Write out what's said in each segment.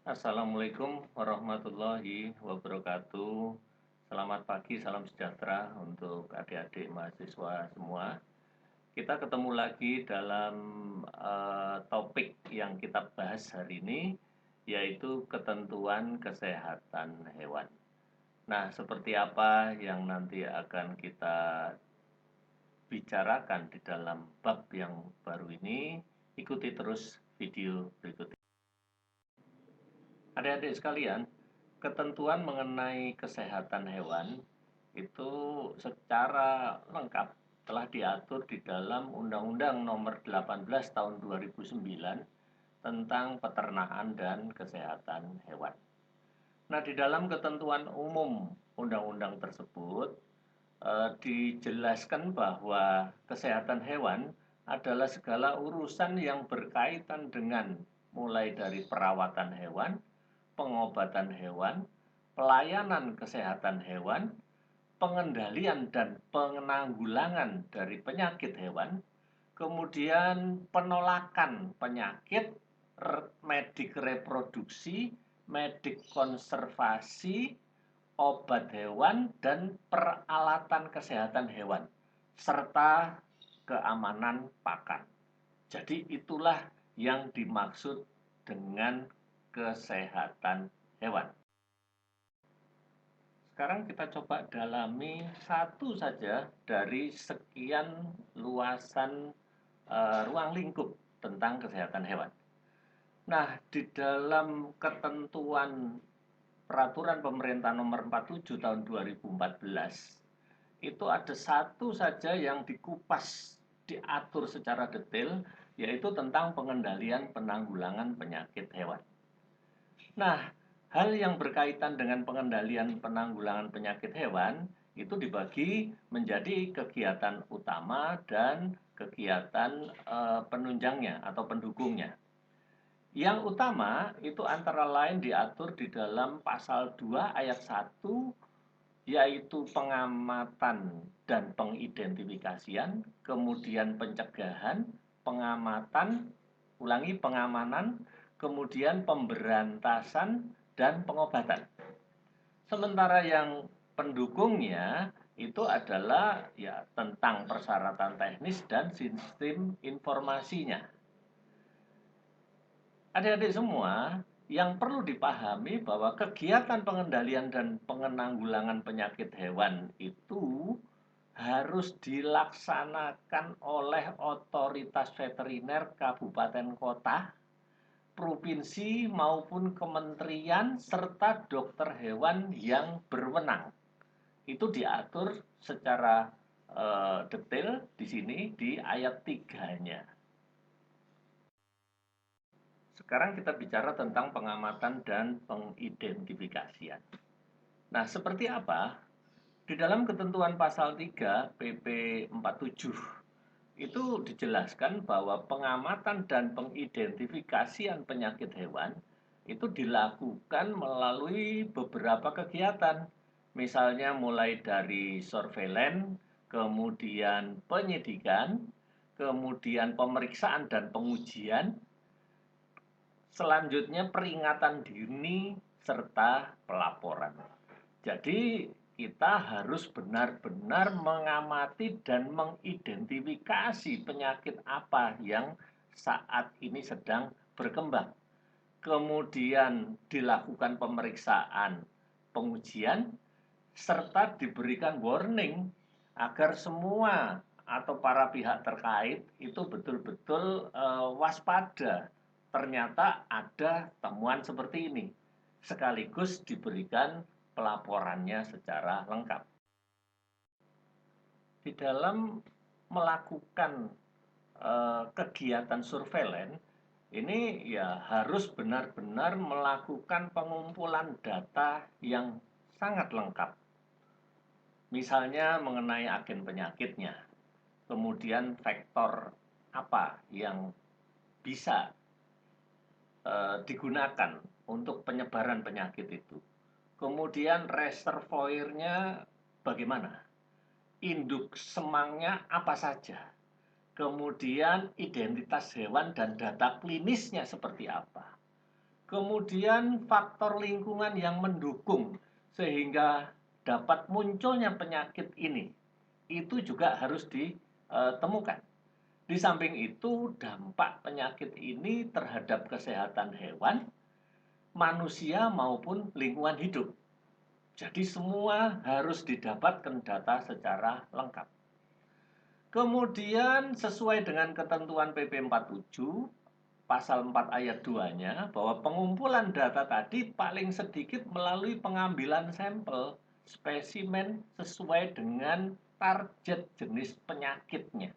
Assalamualaikum warahmatullahi wabarakatuh. Selamat pagi, salam sejahtera untuk adik-adik mahasiswa semua. Kita ketemu lagi dalam topik yang kita bahas hari ini, yaitu ketentuan kesehatan hewan. Nah, seperti apa yang nanti akan kita bicarakan di dalam bab yang baru ini, ikuti terus video berikut ini. Adik-adik sekalian, ketentuan mengenai kesehatan hewan itu secara lengkap telah diatur di dalam Undang-Undang Nomor 18 Tahun 2009 tentang peternakan dan kesehatan hewan. Nah, di dalam ketentuan umum undang-undang tersebut dijelaskan bahwa kesehatan hewan adalah segala urusan yang berkaitan dengan mulai dari perawatan hewan, pengobatan hewan, pelayanan kesehatan hewan, pengendalian dan penanggulangan dari penyakit hewan, kemudian penolakan penyakit, medik reproduksi, medik konservasi, obat hewan, dan peralatan kesehatan hewan, serta keamanan pakan. Jadi itulah yang dimaksud dengan kesehatan hewan. Sekarang kita coba dalami satu saja dari sekian luasan ruang lingkup tentang kesehatan hewan. Nah, di dalam ketentuan Peraturan Pemerintah Nomor 47 Tahun 2014 itu ada satu saja yang dikupas, diatur secara detail, yaitu tentang pengendalian penanggulangan penyakit hewan. Nah, hal yang berkaitan dengan pengendalian penanggulangan penyakit hewan itu dibagi menjadi kegiatan utama dan kegiatan penunjangnya atau pendukungnya. Yang utama itu antara lain diatur di dalam pasal 2 ayat 1, yaitu pengamatan dan pengidentifikasian, kemudian pencegahan, pengamatan, pengamanan, kemudian pemberantasan dan pengobatan. Sementara yang pendukungnya itu adalah ya tentang persyaratan teknis dan sistem informasinya. Adik-adik semua, yang perlu dipahami bahwa kegiatan pengendalian dan penanggulangan penyakit hewan itu harus dilaksanakan oleh otoritas veteriner kabupaten kota, provinsi maupun kementerian serta dokter hewan yang berwenang. Itu diatur secara detail di sini di ayat 3-nya. Sekarang kita bicara tentang pengamatan dan pengidentifikasian. Nah, seperti apa? Di dalam ketentuan pasal 3 PP 47 itu dijelaskan bahwa pengamatan dan pengidentifikasian penyakit hewan itu dilakukan melalui beberapa kegiatan. Misalnya mulai dari surveillance, kemudian penyidikan, kemudian pemeriksaan dan pengujian, selanjutnya peringatan dini serta pelaporan. Jadi kita harus benar-benar mengamati dan mengidentifikasi penyakit apa yang saat ini sedang berkembang. Kemudian dilakukan pemeriksaan, pengujian, serta diberikan warning agar semua atau para pihak terkait itu betul-betul waspada. Ternyata ada temuan seperti ini, sekaligus diberikan pelaporannya secara lengkap. Di dalam melakukan kegiatan surveillance, ini ya harus benar-benar melakukan pengumpulan data yang sangat lengkap. Misalnya mengenai agen penyakitnya, kemudian faktor apa yang bisa digunakan untuk penyebaran penyakit itu. Kemudian reservoirnya bagaimana? Induk semangnya apa saja? Kemudian identitas hewan dan data klinisnya seperti apa? Kemudian faktor lingkungan yang mendukung sehingga dapat munculnya penyakit ini, itu juga harus ditemukan. Di samping itu, dampak penyakit ini terhadap kesehatan hewan, manusia maupun lingkungan hidup. Jadi semua harus didapatkan data secara lengkap. Kemudian sesuai dengan ketentuan PP 47 pasal 4 ayat 2-nya bahwa pengumpulan data tadi paling sedikit melalui pengambilan sampel spesimen sesuai dengan target jenis penyakitnya.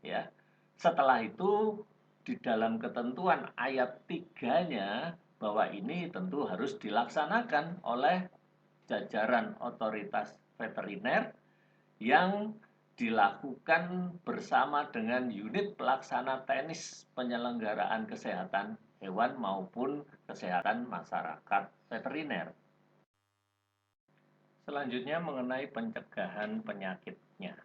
Ya. Setelah itu di dalam ketentuan ayat 3-nya bahwa ini tentu harus dilaksanakan oleh jajaran otoritas veteriner yang dilakukan bersama dengan unit pelaksana teknis penyelenggaraan kesehatan hewan maupun kesehatan masyarakat veteriner. Selanjutnya mengenai pencegahan penyakitnya.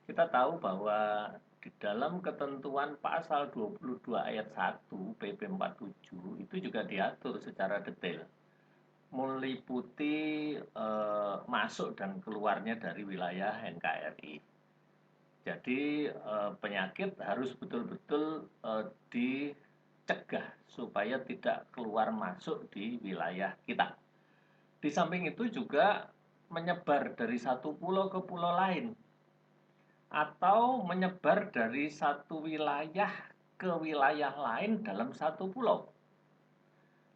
Kita tahu bahwa di dalam ketentuan pasal 22 ayat 1 PP 47 itu juga diatur secara detail meliputi masuk dan keluarnya dari wilayah NKRI. Jadi penyakit harus betul-betul dicegah supaya tidak keluar masuk di wilayah kita. Di samping itu juga menyebar dari satu pulau ke pulau lain atau menyebar dari satu wilayah ke wilayah lain dalam satu pulau.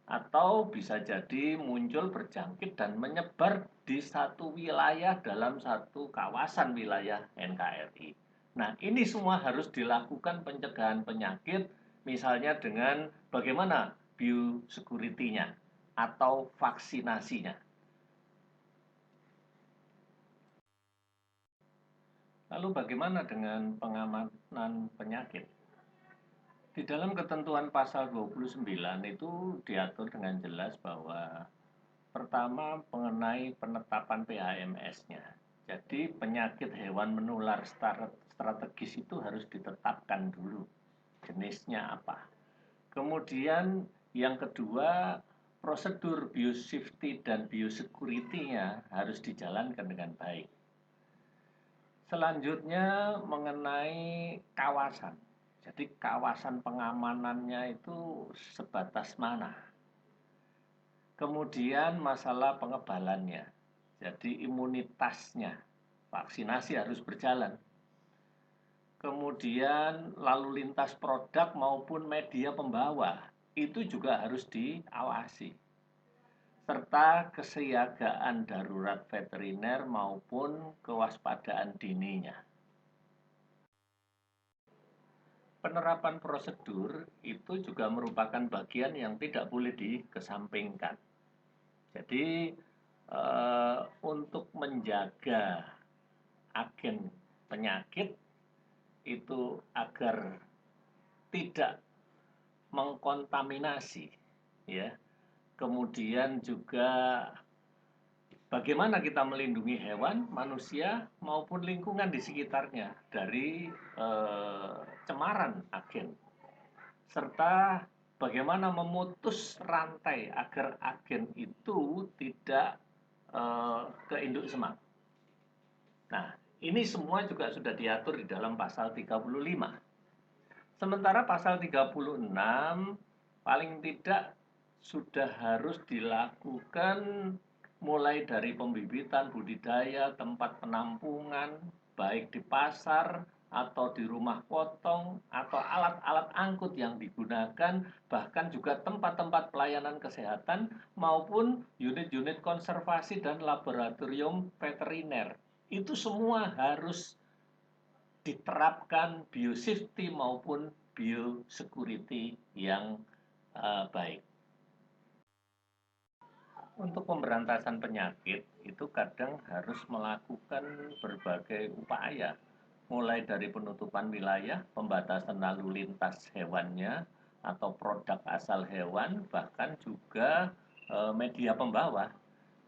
Atau bisa jadi muncul berjangkit dan menyebar di satu wilayah dalam satu kawasan wilayah NKRI. Nah, ini semua harus dilakukan pencegahan penyakit, misalnya dengan bagaimana biosecurity-nya atau vaksinasinya. Lalu bagaimana dengan pengamanan penyakit? Di dalam ketentuan pasal 29 itu diatur dengan jelas bahwa pertama mengenai penetapan PHMS-nya. Jadi penyakit hewan menular strategis itu harus ditetapkan dulu jenisnya apa. Kemudian yang kedua, prosedur biosafety dan biosecurity-nya harus dijalankan dengan baik. Selanjutnya mengenai kawasan. Jadi kawasan pengamanannya itu sebatas mana? Kemudian masalah pengebalannya, jadi imunitasnya, vaksinasi harus berjalan. Kemudian lalu lintas produk maupun media pembawa, itu juga harus diawasi. Serta kesiagaan darurat veteriner maupun kewaspadaan dininya. Penerapan prosedur itu juga merupakan bagian yang tidak boleh dikesampingkan. Jadi untuk menjaga agen penyakit itu agar tidak mengkontaminasi, ya. Kemudian juga bagaimana kita melindungi hewan, manusia maupun lingkungan di sekitarnya dari cemaran agen, serta bagaimana memutus rantai agar agen itu tidak ke induk semak. Nah, ini semua juga sudah diatur di dalam pasal 35. Sementara pasal 36 paling tidak sudah harus dilakukan mulai dari pembibitan, budidaya, tempat penampungan, baik di pasar atau di rumah potong atau alat-alat angkut yang digunakan, bahkan juga tempat-tempat pelayanan kesehatan maupun unit-unit konservasi dan laboratorium veteriner. Itu semua harus diterapkan biosafety maupun biosecurity yang baik. Untuk pemberantasan penyakit itu kadang harus melakukan berbagai upaya, mulai dari penutupan wilayah, pembatasan lalu lintas hewannya atau produk asal hewan, bahkan juga media pembawa.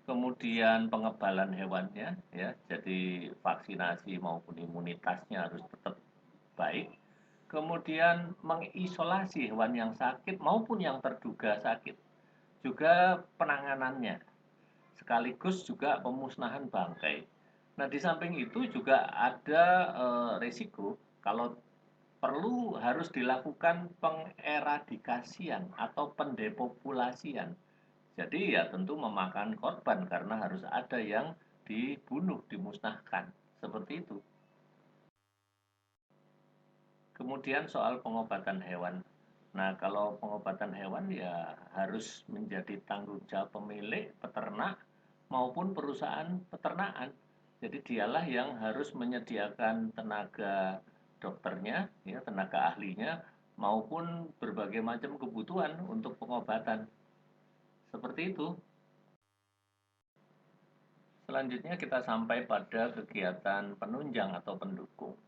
Kemudian pengebalan hewannya, ya, jadi vaksinasi maupun imunitasnya harus tetap baik. kemudian mengisolasi hewan yang sakit maupun yang terduga sakit, juga penanganannya, sekaligus juga pemusnahan bangkai. Nah, di samping itu juga ada risiko kalau perlu harus dilakukan pengeradikasian atau pendepopulasian. Jadi ya tentu memakan korban karena harus ada yang dibunuh, dimusnahkan. Seperti itu. Kemudian soal pengobatan hewan. Nah, kalau pengobatan hewan ya harus menjadi tanggung jawab pemilik, peternak, maupun perusahaan peternakan. Jadi dialah yang harus menyediakan tenaga dokternya, ya, tenaga ahlinya, maupun berbagai macam kebutuhan untuk pengobatan. Seperti itu. Selanjutnya kita sampai pada kegiatan penunjang atau pendukung.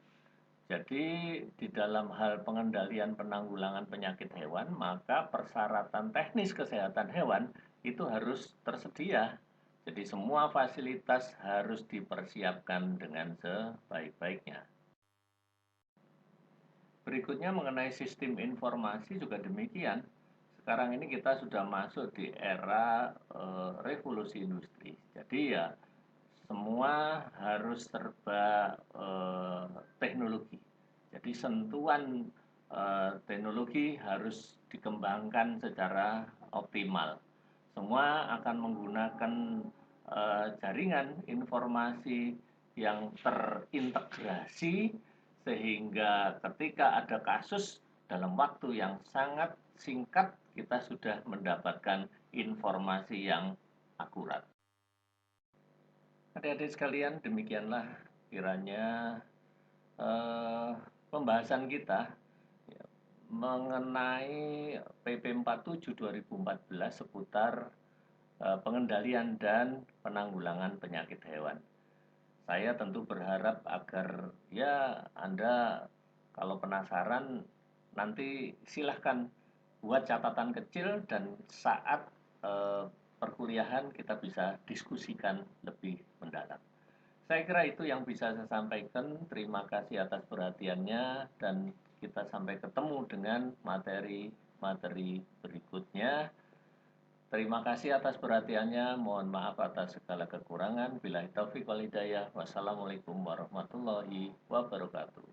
Jadi di dalam hal pengendalian penanggulangan penyakit hewan, maka persyaratan teknis kesehatan hewan itu harus tersedia. Jadi semua fasilitas harus dipersiapkan dengan sebaik-baiknya. Berikutnya mengenai sistem informasi juga demikian. Sekarang ini kita sudah masuk di era revolusi industri. Jadi ya semua harus serba teknologi. Jadi sentuhan teknologi harus dikembangkan secara optimal. Semua akan menggunakan jaringan informasi yang terintegrasi sehingga ketika ada kasus dalam waktu yang sangat singkat kita sudah mendapatkan informasi yang akurat. Adik-adik sekalian, demikianlah kiranya eh, pembahasan kita ya, mengenai PP 47 2014 seputar pengendalian dan penanggulangan penyakit hewan. Saya tentu berharap agar ya Anda kalau penasaran nanti silahkan buat catatan kecil dan saat perkuliahan kita bisa diskusikan lebih mendalam. Saya kira itu yang bisa saya sampaikan. Terima kasih atas perhatiannya dan kita sampai ketemu dengan materi-materi berikutnya. Terima kasih atas perhatiannya. Mohon maaf atas segala kekurangan. Billahi taufiq wal hidayah. Wassalamualaikum warahmatullahi wabarakatuh.